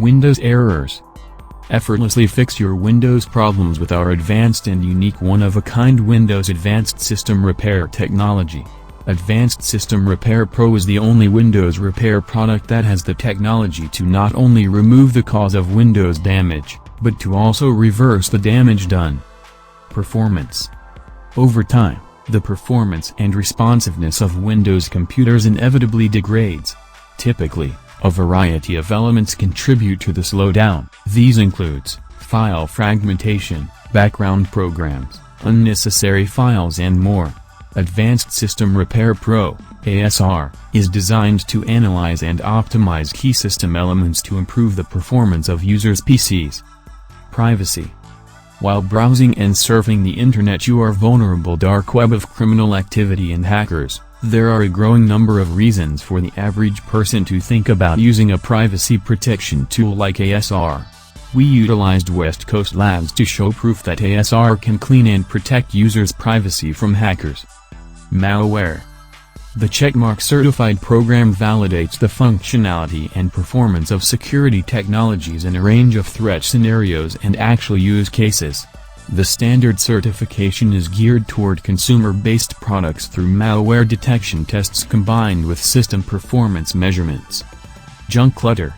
Windows errors. Effortlessly fix your Windows problems with our advanced and unique one-of-a-kind Windows Advanced System Repair technology. Advanced System Repair Pro is the only Windows repair product that has the technology to not only remove the cause of Windows damage, but to also reverse the damage done. Performance. Over time, the performance and responsiveness of Windows computers inevitably degrades. Typically, a variety of elements contribute to the slowdown. These includes file fragmentation, background programs, unnecessary files and more. Advanced System Repair Pro (ASR) is designed to analyze and optimize key system elements to improve the performance of users' PCs. Privacy. While browsing and surfing the internet, you are vulnerable to the dark web of criminal activity and hackers. There are a growing number of reasons for the average person to think about using a privacy protection tool like ASR. We utilized West Coast Labs to show proof that ASR can clean and protect users' privacy from hackers. Malware. The checkmark certified program validates the functionality and performance of security technologies in a range of threat scenarios and actual use cases. The standard certification is geared toward consumer-based products through malware detection tests combined with system performance measurements. Junk clutter.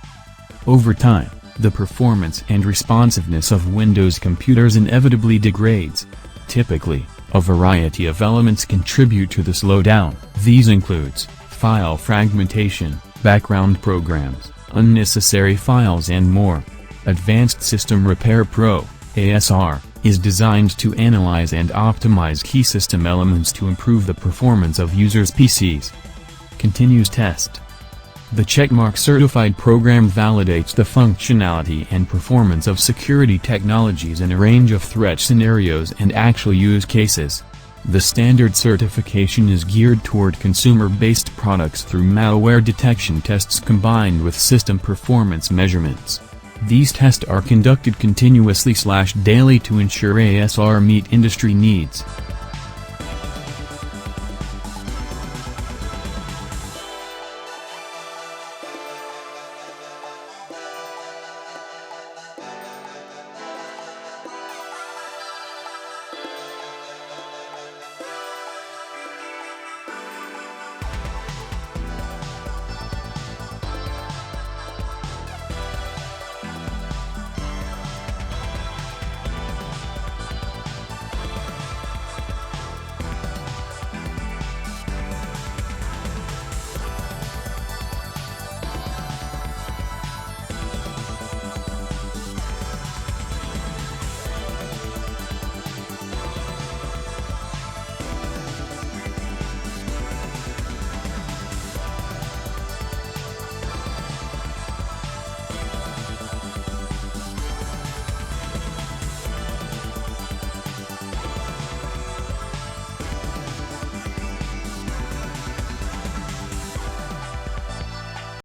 Over time, the performance and responsiveness of Windows computers inevitably degrades. Typically, a variety of elements contribute to the slowdown. These includes file fragmentation, background programs, unnecessary files and more. Advanced System Repair Pro (ASR) is designed to analyze and optimize key system elements to improve the performance of users' PCs. Continuous test. The checkmark certified program validates the functionality and performance of security technologies in a range of threat scenarios and actual use cases. The standard certification is geared toward consumer-based products through malware detection tests combined with system performance measurements. These tests are conducted continuously/daily to ensure ASR meet industry needs.